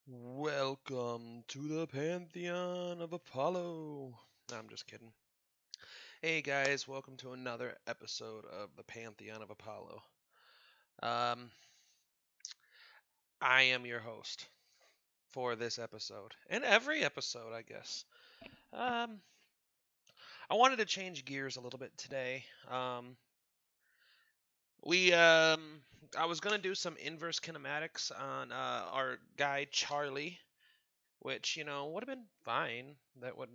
Welcome to the Pantheon of Apollo. No, I'm just kidding. Hey guys, welcome to another episode of the Pantheon of Apollo. Um, I am your host for this episode and every episode, I guess. Um, I wanted to change gears a little bit today. We I was gonna do some inverse kinematics on our guy Charlie, which would have been fine. That would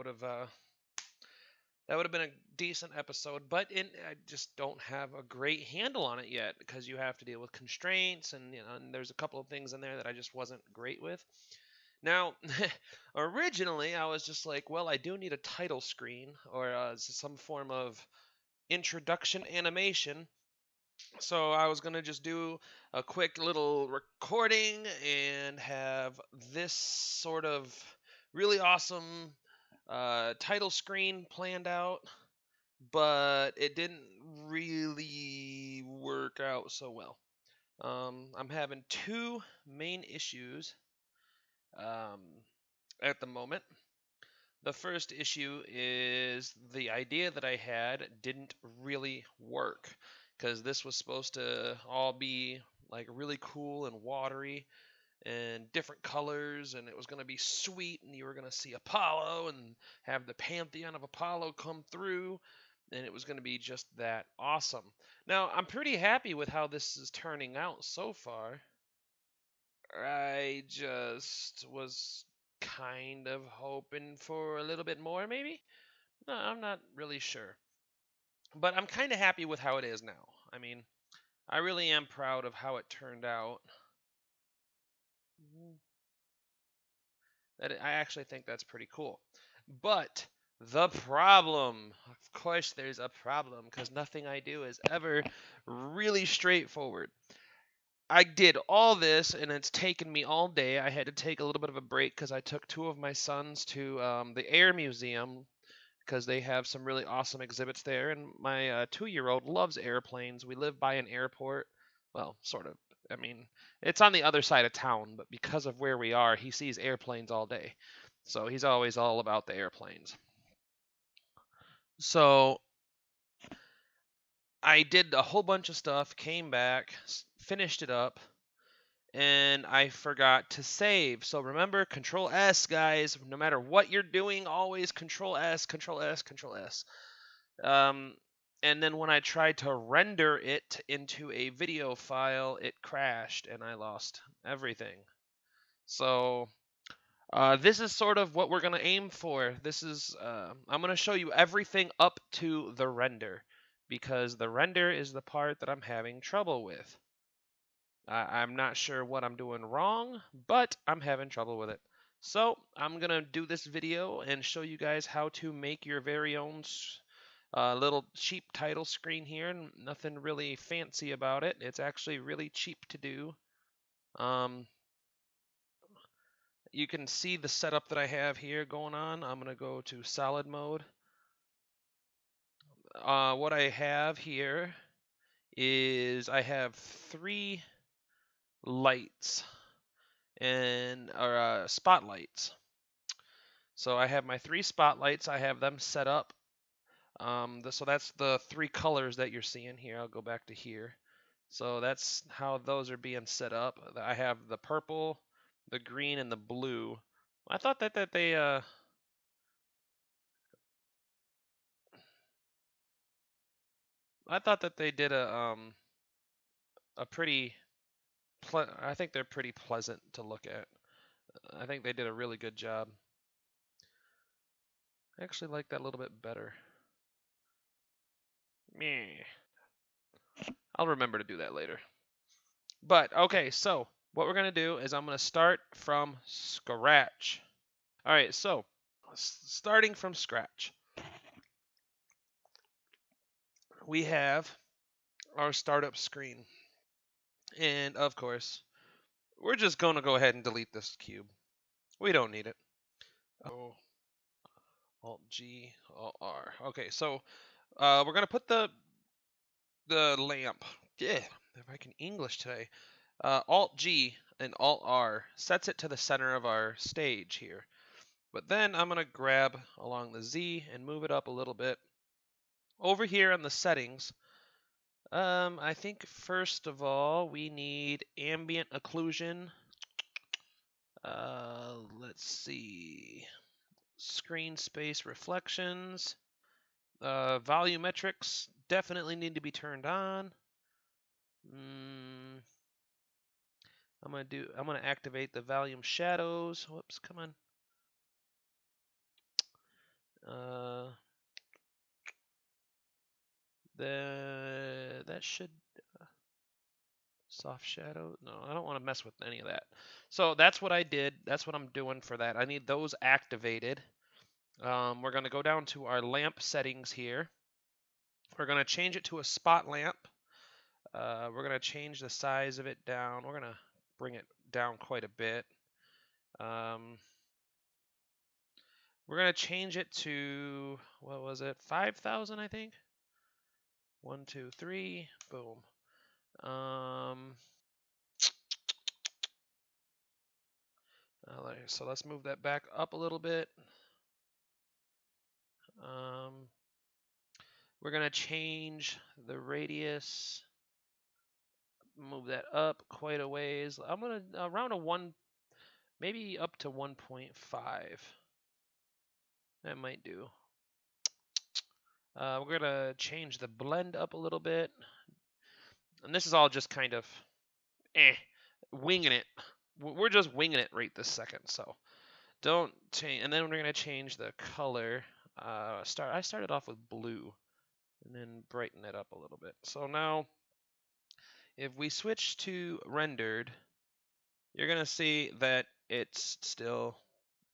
have That would have been a decent episode, but I just don't have a great handle on it yet because you have to deal with constraints and there's a couple of things in there that I just wasn't great with. Now, originally I was just like, well, I do need a title screen or some form of introduction animation. So I was gonna just do a quick little recording and have this sort of really awesome title screen planned out, but it didn't really work out so well. I'm having two main issues um, at the moment. The first issue is the idea that I had didn't really work because this was supposed to all be like really cool and watery and different colors, and it was going to be sweet, and you were going to see Apollo and have the Pantheon of Apollo come through, and it was going to be just that awesome. Now, I'm pretty happy with how this is turning out so far. I just was kind of hoping for a little bit more, maybe? No, I'm not really sure. But I'm kind of happy with how it is now. I mean, I really am proud of how it turned out. I actually think that's pretty cool. But the problem, of course, there's a problem because nothing I do is ever really straightforward. I did all this and it's taken me all day. I had to take a little bit of a break because I took two of my sons to the Air Museum because they have some really awesome exhibits there. And my 2-year-old loves airplanes. We live by an airport. Well, sort of. I mean, it's on the other side of town, but because of where we are, he sees airplanes all day. So he's always all about the airplanes. So I did a whole bunch of stuff, came back, finished it up, and I forgot to save. So remember, Control S, guys. No matter what you're doing, always Control S, Control S, Control S. And then when I tried to render it into a video file, it crashed and I lost everything. So this is sort of what we're going to aim for. I'm going to show you everything up to the render because the render is the part that I'm having trouble with. I'm not sure what I'm doing wrong, but I'm having trouble with it. So I'm going to do this video and show you guys how to make your very own little cheap title screen here. Nothing really fancy about it. It's actually really cheap to do. You can see the setup that I have here going on. I'm going to go to solid mode. What I have here is I have 3 lights or spotlights. So I have my 3 spotlights. I have them set up. So that's the 3 colors that you're seeing here. I'll go back to here. So that's how those are being set up. I have the purple, the green, and the blue. I thought that they did a pretty I think they're pretty pleasant to look at. I think they did a really good job. I actually like that a little bit better. Meh. I'll remember to do that later. But okay, so what we're gonna do is I'm gonna start from scratch. All right, so starting from scratch, we have our startup screen. And of course, we're just going to go ahead and delete this cube. We don't need it. Oh, Alt G, Alt R. Okay, so we're going to put the lamp. Yeah, if I can English today. Alt G and Alt R sets it to the center of our stage here. But then I'm going to grab along the Z and move it up a little bit. Over here on the settings, I think first of all we need ambient occlusion. Let's see. Screen space reflections. Volumetrics definitely need to be turned on. I'm gonna activate the volume shadows. Whoops, come on. That should soft shadow. No, I don't want to mess with any of that. So that's what I did. That's what I'm doing for that. I need those activated. We're gonna go down to our lamp settings here. We're gonna change it to a spot lamp. We're gonna change the size of it down. We're gonna bring it down quite a bit. We're gonna change it to, what was it, 5,000, I think. 1, 2, 3, boom. So let's move that back up a little bit. We're gonna change the radius, move that up quite a ways. I'm gonna around a 1, maybe up to 1.5. That might do. We're gonna change the blend up a little bit. And this is all just kind of winging it. We're just winging it right this second, so don't change. And then we're gonna change the color. I started off with blue, and then brighten it up a little bit. So now, if we switch to rendered, you're gonna see that it's still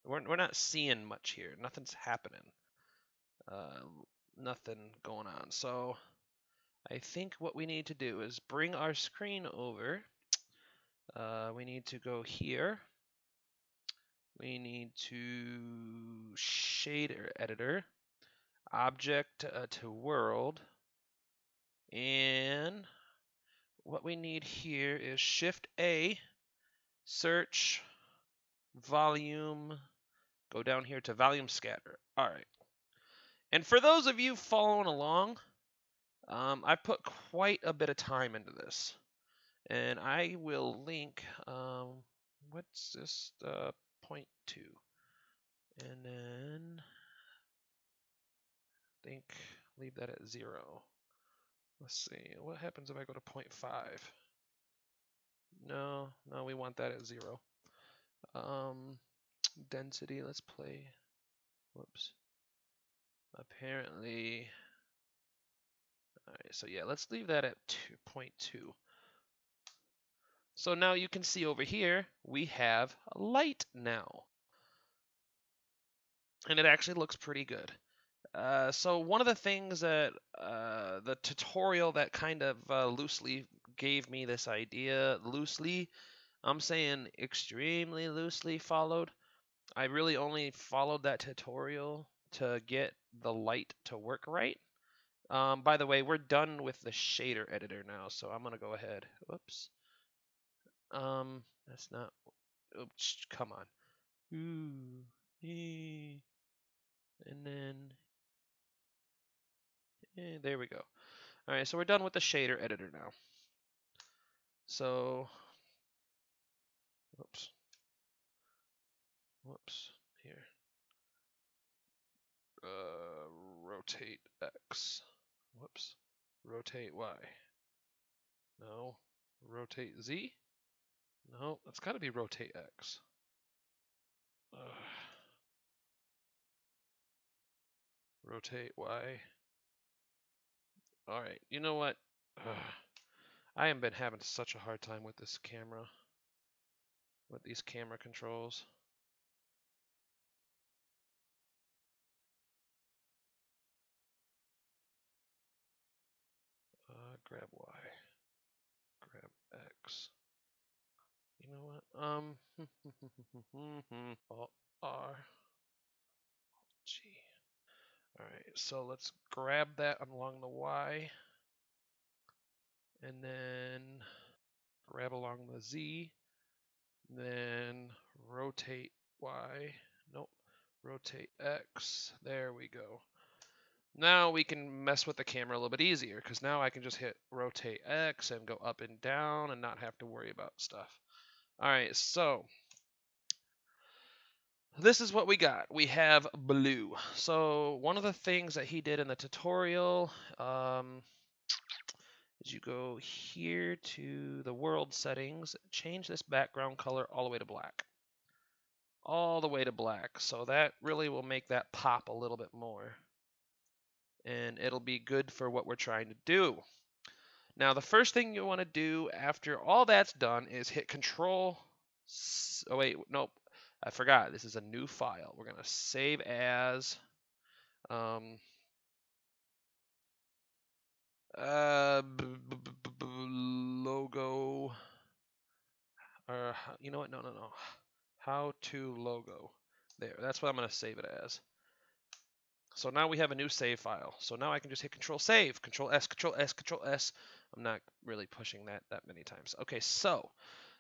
we're not seeing much here. Nothing's happening. Nothing going on. So I think what we need to do is bring our screen over. We need to go here. We need to shader editor, object to world, and what we need here is Shift A, search, volume, go down here to volume scatter. All right. And for those of you following along, I've put quite a bit of time into this. And I will link, what's this, 0.2. And then, I think, leave that at 0. Let's see, what happens if I go to 0.5? No, we want that at 0. Density, let's play, whoops. Apparently, all right, so yeah, let's leave that at 2.2. So now you can see over here, we have light now. And it actually looks pretty good. So one of the things that the tutorial that kind of loosely gave me this idea, loosely, I'm saying extremely loosely followed. I really only followed that tutorial to get the light to work right. By the way, we're done with the shader editor now, so I'm gonna go ahead. Whoops. That's not. Oops, come on. Ooh, and then there we go. All right, so we're done with the shader editor now. So, whoops, here. Rotate X. Whoops, rotate Y. No, rotate Z. No, that's got to be rotate X. Rotate Y. All right, you know what? I have been having such a hard time with this camera, with these camera controls. Grab Y, grab X. You know what? Alt R, G. All right, so let's grab that along the Y, and then grab along the Z, then rotate Y, nope, rotate X, there we go. Now we can mess with the camera a little bit easier, because now I can just hit rotate X and go up and down and not have to worry about stuff. All right, so this is what we got. We have blue. So one of the things that he did in the tutorial is you go here to the world settings, change this background color all the way to black. All the way to black. So that really will make that pop a little bit more. And it'll be good for what we're trying to do. Now, the first thing you want to do after all that's done is hit Control. Oh, wait, nope. I forgot. This is a new file. We're going to save as logo. Or, you know what? No. How to logo. There. That's what I'm going to save it as. So now we have a new save file. So now I can just hit Control Save, Control S, Control S, Control S. I'm not really pushing that many times. Okay, so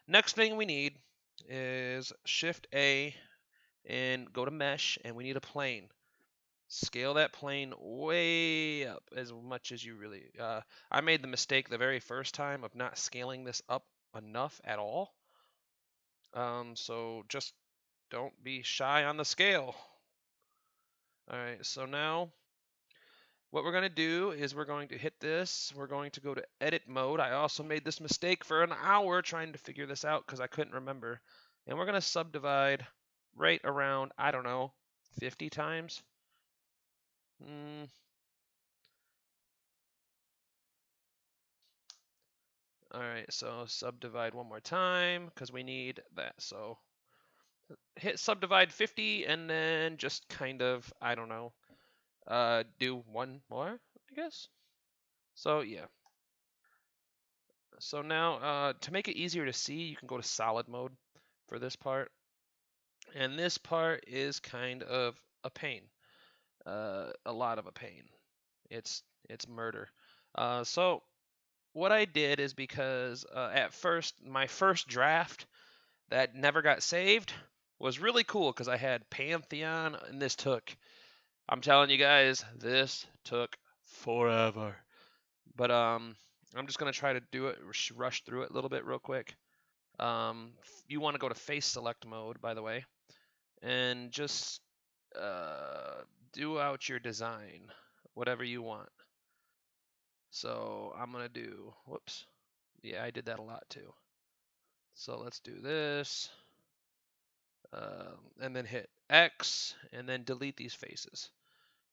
next thing we need is Shift A and go to Mesh, and we need a plane. Scale that plane way up as much as you really. I made the mistake the very first time of not scaling this up enough at all. So just don't be shy on the scale. All right, so now what we're going to do is we're going to hit this. We're going to go to edit mode. I also made this mistake for an hour trying to figure this out because I couldn't remember. And we're going to subdivide right around, I don't know, 50 times. All right, so subdivide one more time because we need that. So hit subdivide 50 and then just kind of, I don't know, do one more, I guess. So yeah. So now to make it easier to see, you can go to solid mode for this part. And this part is kind of a pain, a lot of a pain. It's murder. So what I did is because at first, my first draft that never got saved was really cool because I had Pantheon, and this took, I'm telling you guys, this took forever. But I'm just gonna try to do it, rush through it a little bit real quick. You want to go to face select mode, by the way, and just do out your design, whatever you want. So I'm gonna do, whoops, yeah, I did that a lot too. So let's do this, and then hit X, and then delete these faces.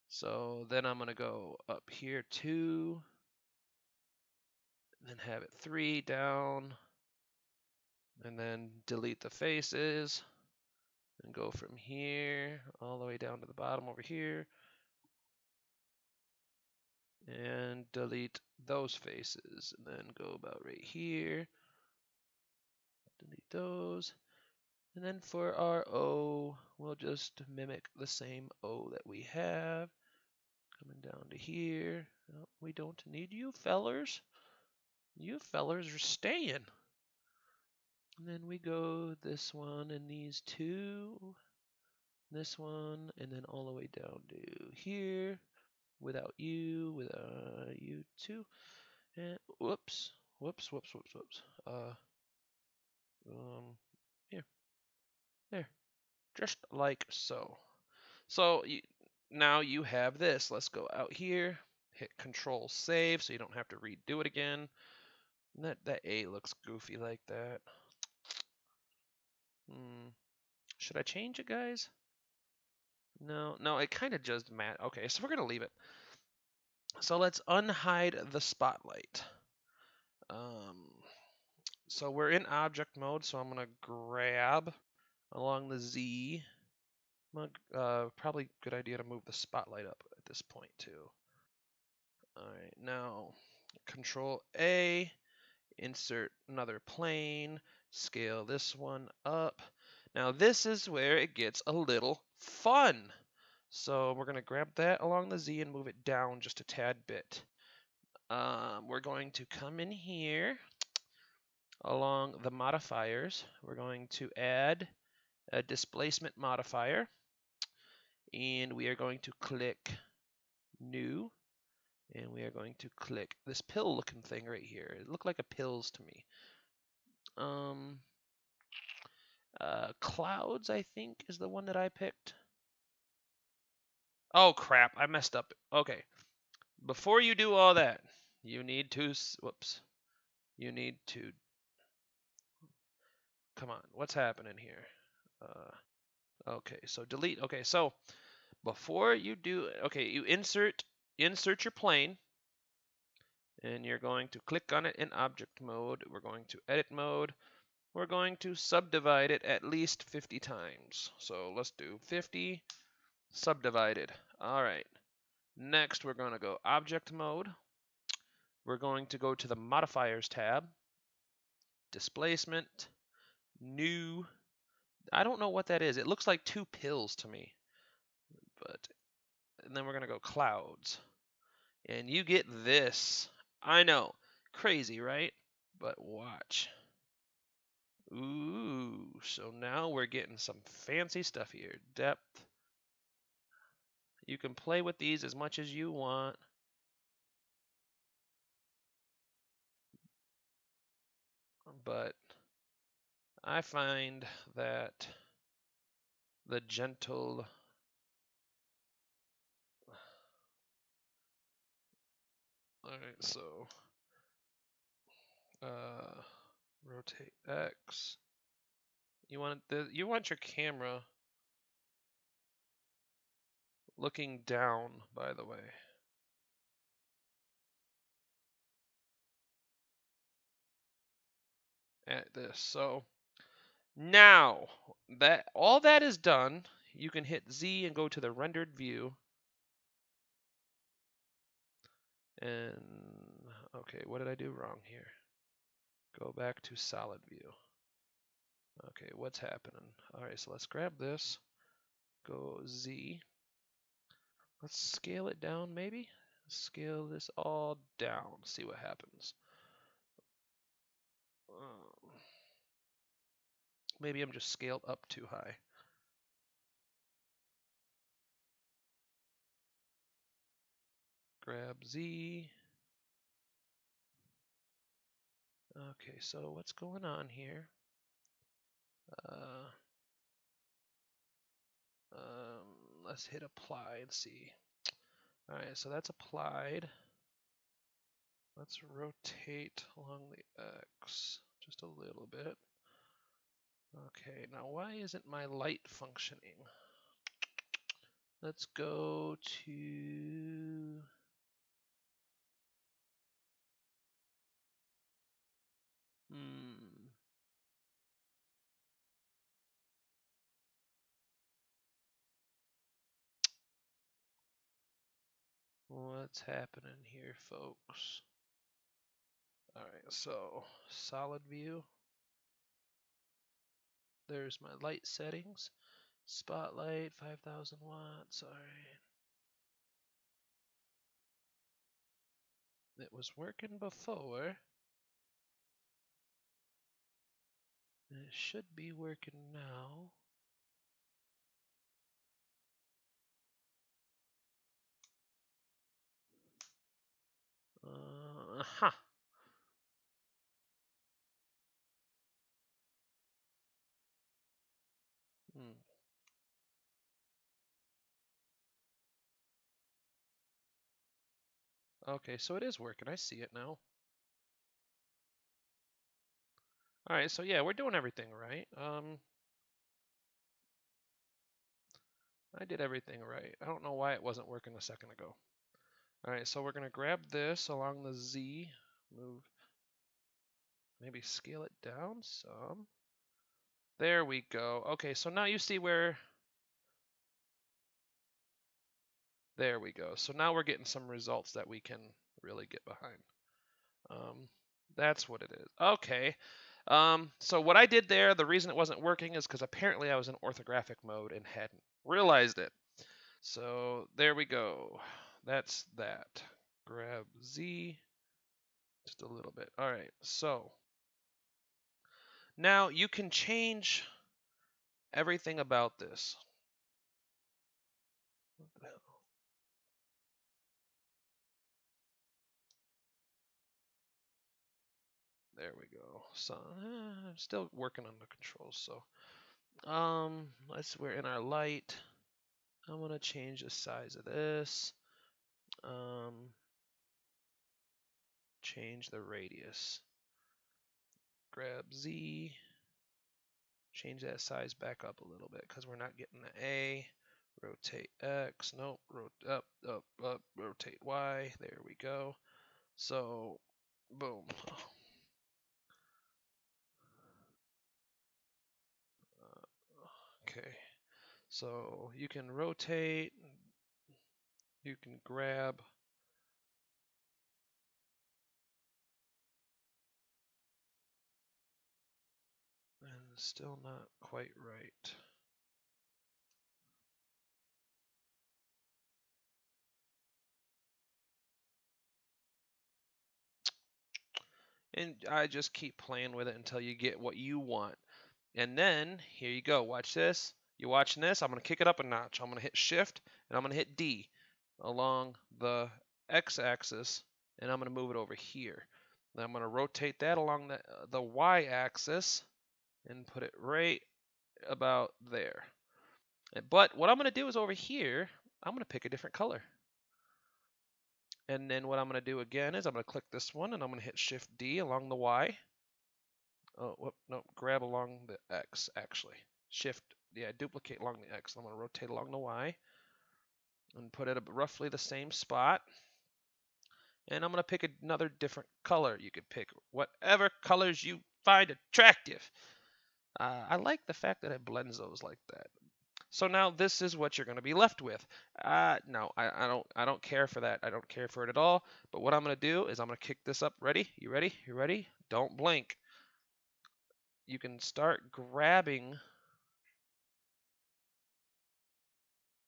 So then I'm gonna go up here 2, and then have it 3 down, and then delete the faces, and go from here all the way down to the bottom over here, and delete those faces, and then go about right here, delete those. And then for our O, we'll just mimic the same O that we have. Coming down to here. No, we don't need you fellers. You fellers are staying. And then we go this one and these two. This one, and then all the way down to here. Without you two. And whoops. Here. There. Just like so. So now you have this. Let's go out here, hit Control Save so you don't have to redo it again. And that A looks goofy like that. Should I change it, guys? No, it kind of just matters. Okay, so we're gonna leave it. So let's unhide the spotlight. So we're in object mode, so I'm gonna grab along the Z. Probably a good idea to move the spotlight up at this point too. All right, now Control A, insert another plane, scale this one up. Now this is where it gets a little fun. So we're gonna grab that along the Z and move it down just a tad bit. We're going to come in here along the modifiers, we're going to add a displacement modifier, and we are going to click new, and we are going to click this pill looking thing right here. It looked like a pills to me. Clouds, I think, is the one that I picked. Oh crap, I messed up. Okay, before you do all that, you need to, whoops, you need to, come on, what's happening here? Okay, so delete. Okay, so before you do, okay, you insert your plane, and you're going to click on it in object mode. We're going to edit mode. We're going to subdivide it at least 50 times. So let's do 50 subdivided. All right. Next, we're going to go object mode. We're going to go to the modifiers tab, displacement, new. I don't know what that is. It looks like two pills to me. And then we're going to go clouds. And you get this. I know. Crazy, right? But watch. Ooh, so now we're getting some fancy stuff here. Depth. You can play with these as much as you want. But I find that the gentle alright, so rotate X. You want your camera looking down, by the way. At this. So now that all that is done, you can hit Z and go to the rendered view. And okay, what did I do wrong here? Go back to solid view. Okay, what's happening? All right, so let's grab this. Go Z. Let's scale it down, maybe. Scale this all down. See what happens. Maybe I'm just scaled up too high. Grab Z. Okay, so what's going on here? Let's hit apply and see. All right, so that's applied. Let's rotate along the X just a little bit. Okay, now why isn't my light functioning? Let's go to what's happening here, folks? All right, so solid view. There's my light settings. Spotlight, 5,000 watts. All right. It was working before. And it should be working now. Huh. Okay, so it is working. I see it now. All right, so yeah, we're doing everything right. I did everything right. I don't know why it wasn't working a second ago. All right, so we're gonna grab this along the Z, move, maybe scale it down some. There we go. Okay, so now you see where, there we go. So now we're getting some results that we can really get behind. That's what it is. Okay. So what I did there, the reason it wasn't working is because apparently I was in orthographic mode and hadn't realized it. So there we go. That's that. Grab Z just a little bit. All right, so Now you can change everything about this. What the hell? There we go. So I'm still working on the controls. So we're in our light. I'm gonna change the size of this. Change the radius. Grab Z. Change that size back up a little bit because we're not getting the A. Rotate X. Nope. Up, up, up. Rotate Y. There we go. So, boom. Okay. So you can rotate. You can grab. And still not quite right. And I just keep playing with it until you get what you want. And then, here you go. Watch this. You watching this? I'm going to kick it up a notch. I'm going to hit Shift, and I'm going to hit D along the X-axis, and I'm going to move it over here. Then I'm going to rotate that along the Y-axis and put it right about there. But what I'm going to do is over here, I'm going to pick a different color. And then what I'm going to do again is I'm going to click this one, and I'm going to hit Shift D along the Y. Oh, whoop, no, grab along the X, actually. Shift, yeah, duplicate along the X. I'm going to rotate along the Y and put it at roughly the same spot. And I'm going to pick another different color. You could pick whatever colors you find attractive. I like the fact that it blends those like that. So now this is what you're going to be left with. No, I don't care for that. I don't care for it at all. But what I'm going to do is I'm going to kick this up. Ready? You ready? You ready? Don't blink. You can start grabbing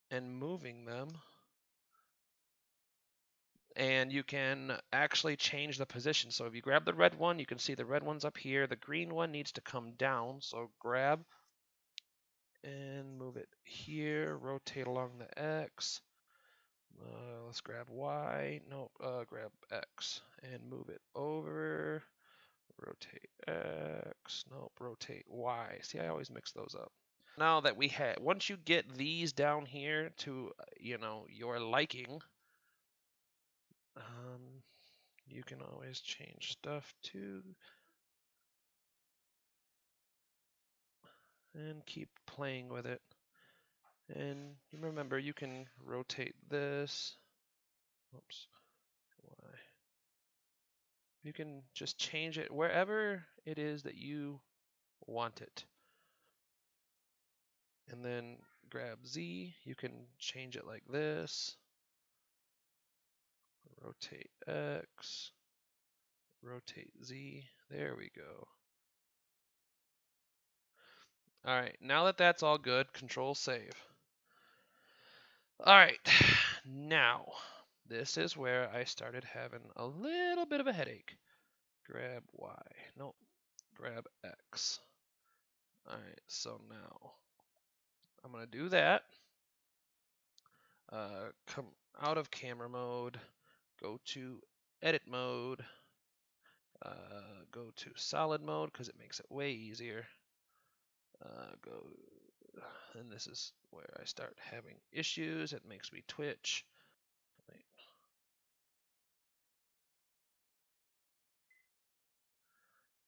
and moving them. And you can actually change the position. So if you grab the red one, you can see the red one's up here. The green one needs to come down. So grab and move it here. Rotate along the X. Let's grab Y. Nope, grab X and move it over. Rotate X. Nope, rotate Y. See, I always mix those up. Now that we had, once you get these down here to, your liking, you can always change stuff too. And keep playing with it. And remember, you can rotate this. Oops. Why? You can just change it wherever it is that you want it. And then grab Z. You can change it like this. Rotate X. Rotate Z. There we go. All right, now that that's all good, Control Save. All right, now this is where I started having a little bit of a headache. Grab Y. Nope. Grab X. All right, so now I'm going to do that. Come out of camera mode. Go to edit mode. Go to solid mode because it makes it way easier. And this is where I start having issues. It makes me twitch. Wait.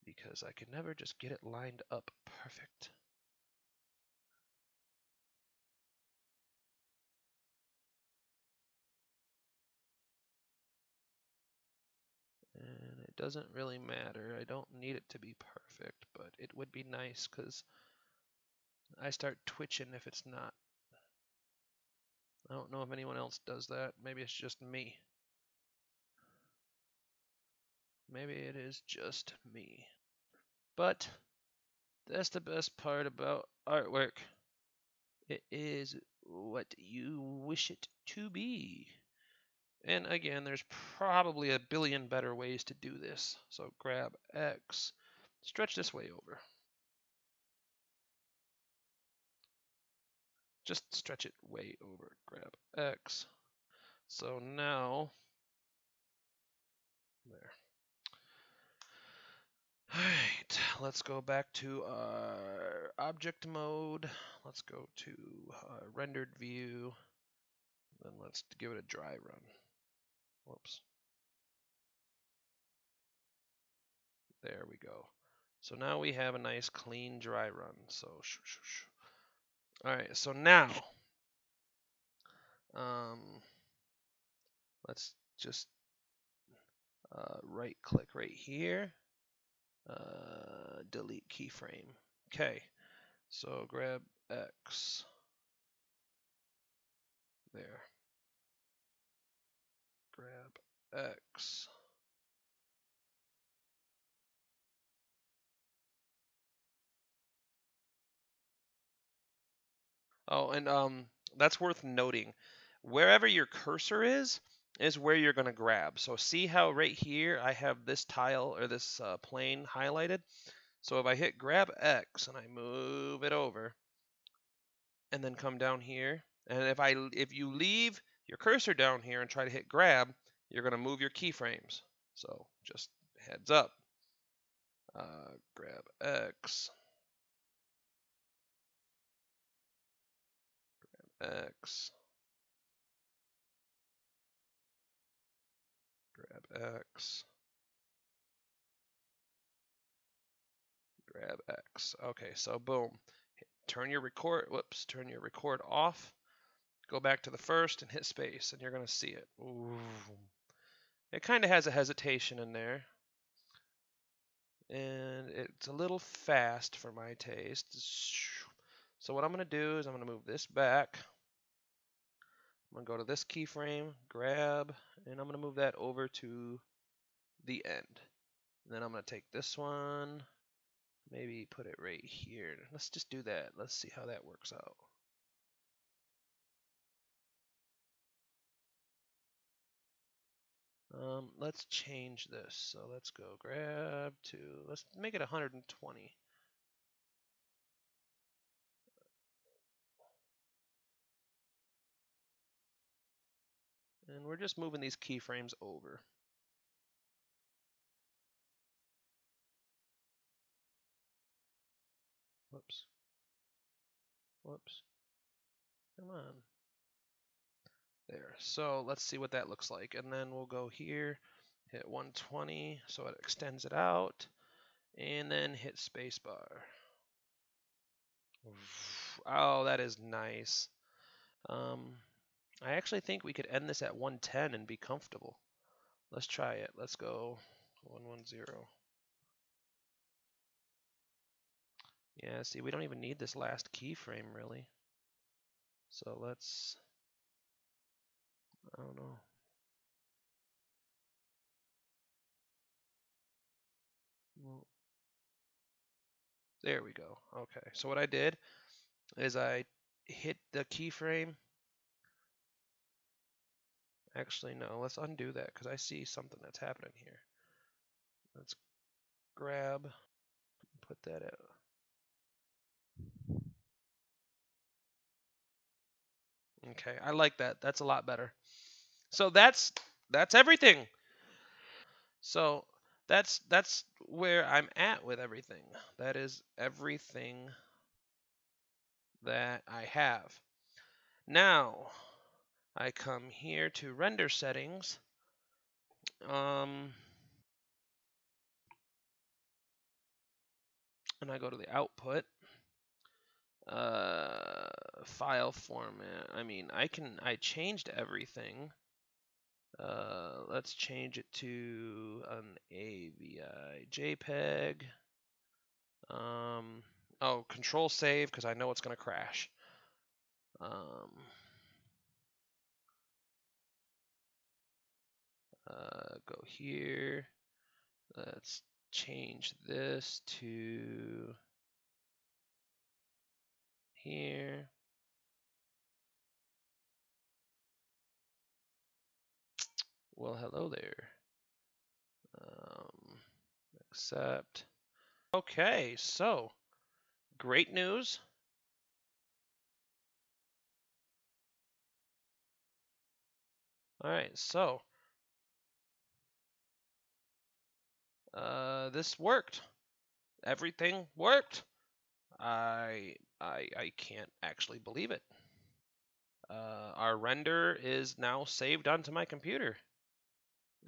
Because I could never just get it lined up perfect. And it doesn't really matter. I don't need it to be perfect, but it would be nice because I start twitching if it's not. I don't know if anyone else does that. Maybe it's just me. Maybe it is just me. But that's the best part about artwork. It is what you wish it to be. And again, there's probably a billion better ways to do this. So grab X, stretch this way over. Just stretch it way over, grab X. So now, there. All right, let's go back to our object mode. Let's go to rendered view. Then let's give it a dry run. Whoops. There we go. So now we have a nice clean dry run. So, all right, so now, let's just right click right here, delete keyframe. Okay, so grab X, there, grab X. Oh, and that's worth noting. Wherever your cursor is where you're going to grab. So see how right here I have this tile or this plane highlighted? So if I hit grab X and I move it over and then come down here, and if you leave your cursor down here and try to hit grab, you're going to move your keyframes. So just heads up. Grab X, grab X, grab X, grab X. Okay, so boom. Turn your record off. Go back to the first and hit space, and you're going to see it. Ooh. It kind of has a hesitation in there. And it's a little fast for my taste. So what I'm going to do is I'm going to move this back. I'm going to go to this keyframe, grab, and I'm going to move that over to the end. And then I'm going to take this one, maybe put it right here. Let's just do that. Let's see how that works out. Let's change this. So let's go grab to, let's make it 120. And we're just moving these keyframes over. Whoops. Whoops. Come on. There. So let's see what that looks like. And then we'll go here, hit 120 so it extends it out, and then hit spacebar. Oh, that is nice. I actually think we could end this at 110 and be comfortable. Let's try it. Let's go 110. Yeah, see, we don't even need this last keyframe, really. So let's, I don't know. Well, there we go. Okay, so what I did is I hit the keyframe. Actually, no, let's undo that because I see something that's happening here. Let's grab, put that out. Okay, I like that. That's a lot better. So that's everything. So that's where I'm at with everything. That is everything that I have. Now I come here to render settings. And I go to the output. File format. I mean, I changed everything. Let's change it to an AVI JPEG. Oh, control save because I know it's going to crash. Go here. Let's change this to here. Well, hello there. Accept. Okay, so great news. All right, so this worked. Everything worked. I can't actually believe it. Our render is now saved onto my computer.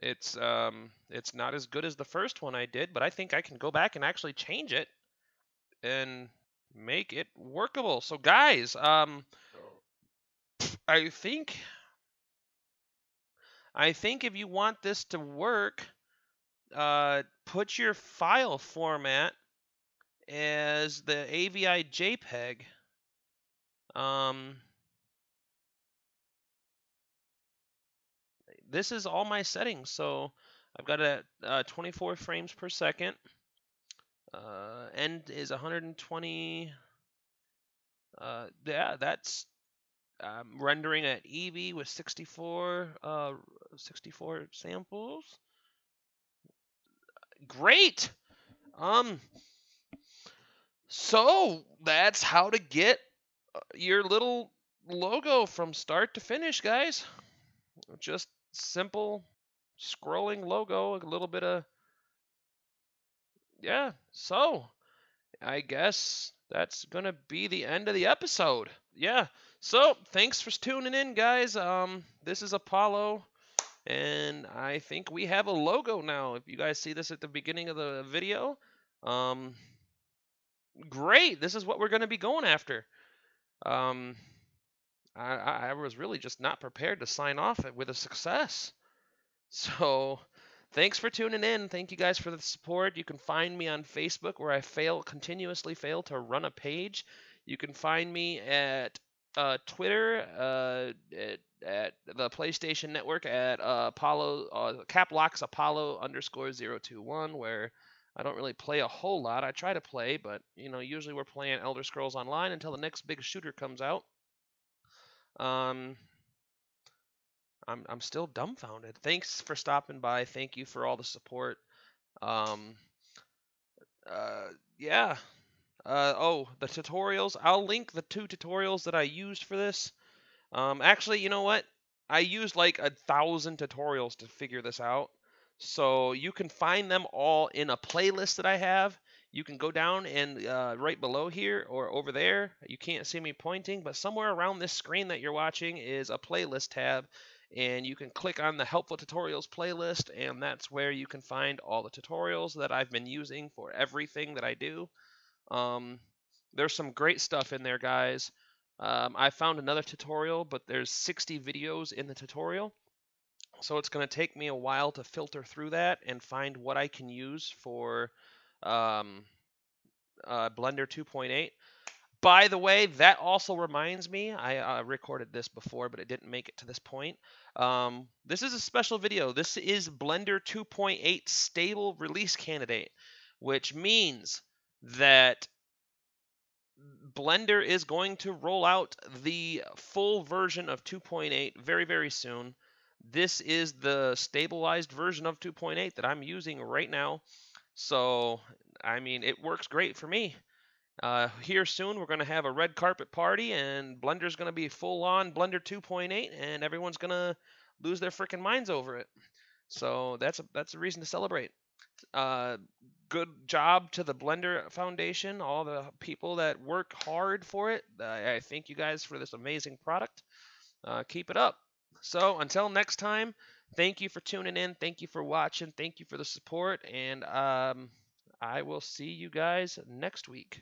It's not as good as the first one I did, but I think I can go back and actually change it and make it workable. So guys, I think if you want this to work, put your file format as the AVI JPEG. This is all my settings. So I've got it at 24 frames per second. End is 120. Yeah, that's rendering at Eevee with 64 samples. Great. So that's how to get your little logo from start to finish, guys. Just simple scrolling logo, a little bit of, yeah. So I guess that's gonna be the end of the episode. Yeah. So thanks for tuning in, guys. This is Apollo, and I think we have a logo now. If you guys see this at the beginning of the video, great. This is what we're gonna be going after. I was really just not prepared to sign off with a success. So, thanks for tuning in. Thank you guys for the support. You can find me on Facebook, where I continuously fail to run a page. You can find me at Twitter, at the PlayStation Network, at Apollo, Caplocks Apollo _021, where I don't really play a whole lot. I try to play, but usually we're playing Elder Scrolls Online until the next big shooter comes out. I'm still dumbfounded. Thanks for stopping by. Thank you for all the support. Yeah. Oh, the tutorials. I'll link the 2 tutorials that I used for this. Actually, you know what? I used like 1,000 tutorials to figure this out. So you can find them all in a playlist that I have. You can go down and right below here or over there. You can't see me pointing, but somewhere around this screen that you're watching is a playlist tab. And you can click on the Helpful Tutorials playlist, and that's where you can find all the tutorials that I've been using for everything that I do. There's some great stuff in there, guys. I found another tutorial, but there's 60 videos in the tutorial. So it's going to take me a while to filter through that and find what I can use for Blender 2.8. By the way, that also reminds me, I recorded this before, but it didn't make it to this point. This is a special video. This is Blender 2.8 stable release candidate, which means that Blender is going to roll out the full version of 2.8 very, very soon. This is the stabilized version of 2.8 that I'm using right now. So, I mean, it works great for me. Here soon, we're going to have a red carpet party, and Blender's going to be full-on Blender 2.8, and everyone's going to lose their freaking minds over it. So that's a reason to celebrate. Good job to the Blender Foundation, all the people that work hard for it. I thank you guys for this amazing product. Keep it up. So until next time, thank you for tuning in. Thank you for watching. Thank you for the support. And I will see you guys next week.